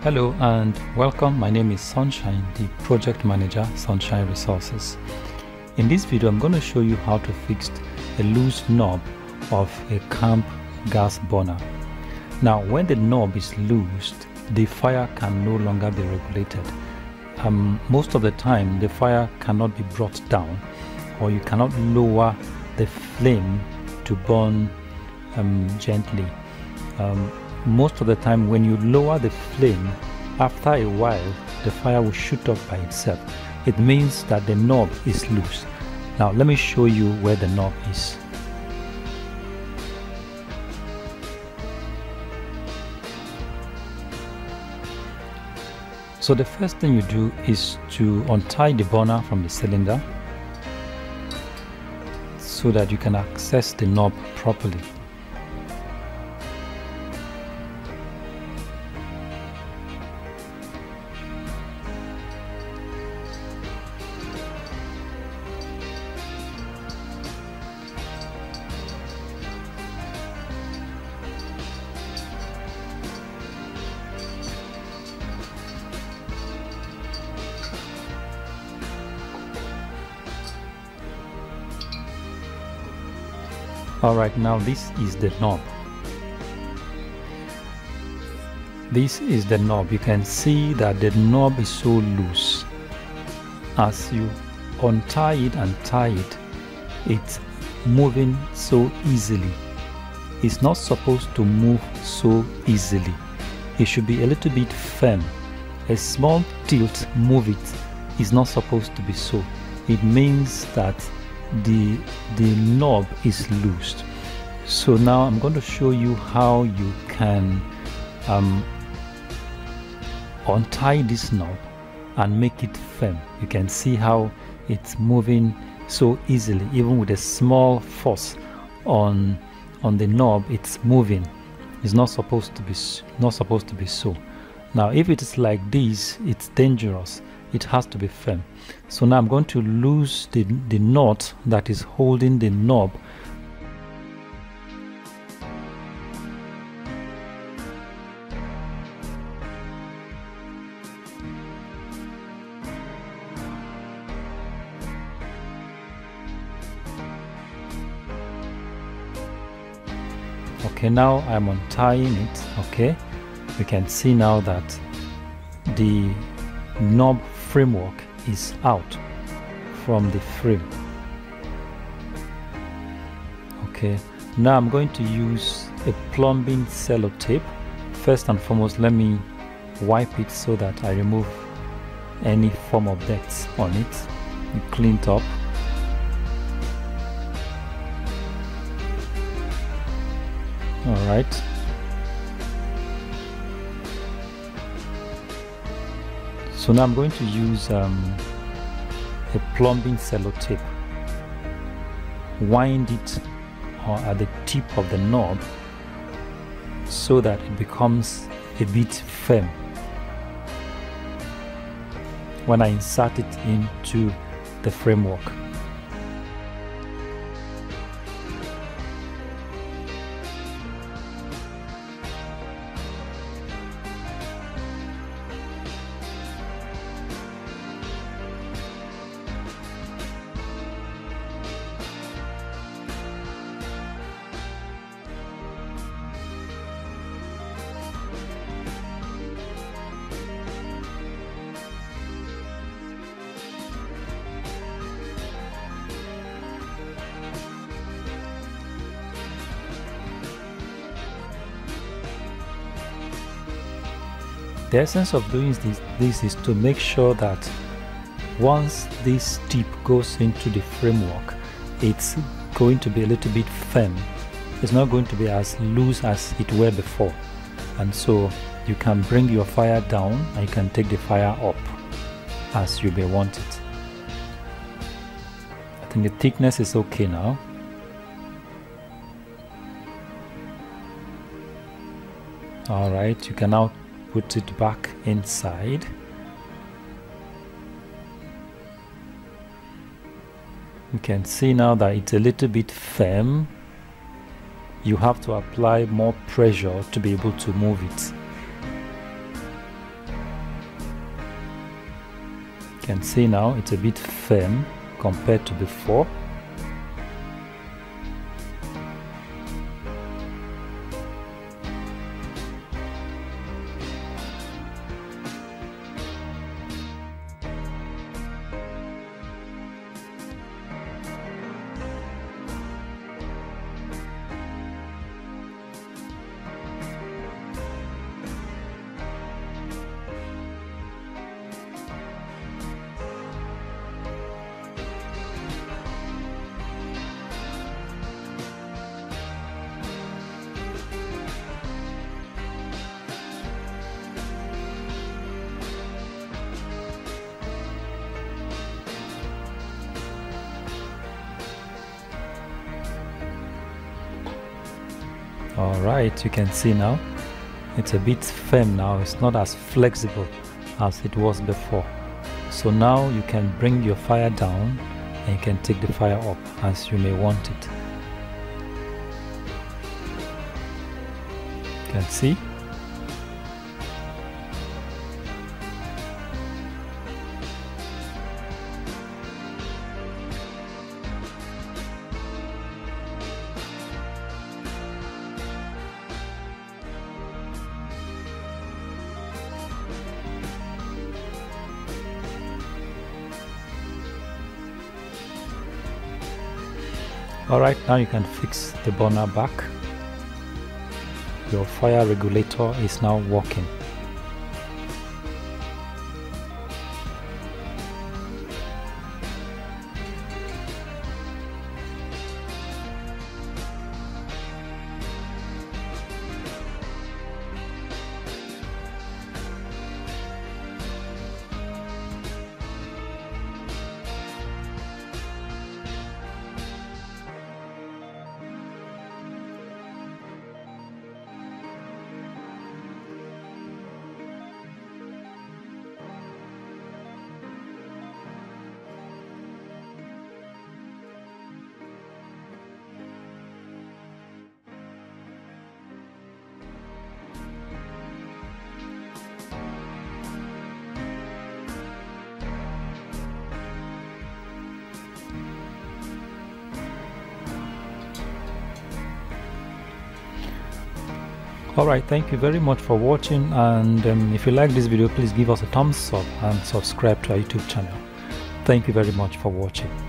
Hello and welcome. My name is Sunshine, the project manager, Sunshine Resources. In this video, I'm going to show you how to fix a loose knob of a camp gas burner. Now, when the knob is loosed, the fire can no longer be regulated. Most of the time, the fire cannot be brought down, or you cannot lower the flame to burn gently. Most of the time, when you lower the flame, after a while the fire will shoot up by itself. It means that the knob is loose. Now let me show you where the knob is. So the first thing you do is to untie the burner from the cylinder so that you can access the knob properly. Alright, now this is the knob. This is the knob. You can see that the knob is so loose. As you untie it and tie it, it's moving so easily. It's not supposed to move so easily. It should be a little bit firm. A small tilt, move it, is not supposed to be so. It means that the knob is loosed. So now I'm going to show you how you can untie this knob and make it firm. You can see how it's moving so easily. Even with a small force on the knob, it's moving. It's not supposed to be so. Now if it is like this, it's dangerous. It has to be firm. So now I'm going to loose the knot that is holding the knob. Okay, now I'm untying it. Okay, you can see now that the knob framework is out from the frame. Okay, now I'm going to use a plumbing sellotape. First and foremost, let me wipe it so that I remove any form of debts on it and clean it up. All right. So now I'm going to use a plumbing sellotape. Wind it at the tip of the knob so that it becomes a bit firm when I insert it into the framework. The essence of doing this is to make sure that once this tip goes into the framework, it's going to be a little bit firm. It's not going to be as loose as it were before. And so you can bring your fire down and you can take the fire up as you may want it. I think the thickness is okay now. Alright, you can now put it back inside. You can see now that it's a little bit firm. You have to apply more pressure to be able to move it. can see now it's a bit firm compared to before. Alright, you can see now it's a bit firm now. It's not as flexible as it was before. So now you can bring your fire down and you can take the fire up as you may want it. You can see. Alright, now you can fix the burner back. Your fire regulator is now working. Alright, thank you very much for watching, and if you like this video, please give us a thumbs up and subscribe to our YouTube channel. Thank you very much for watching.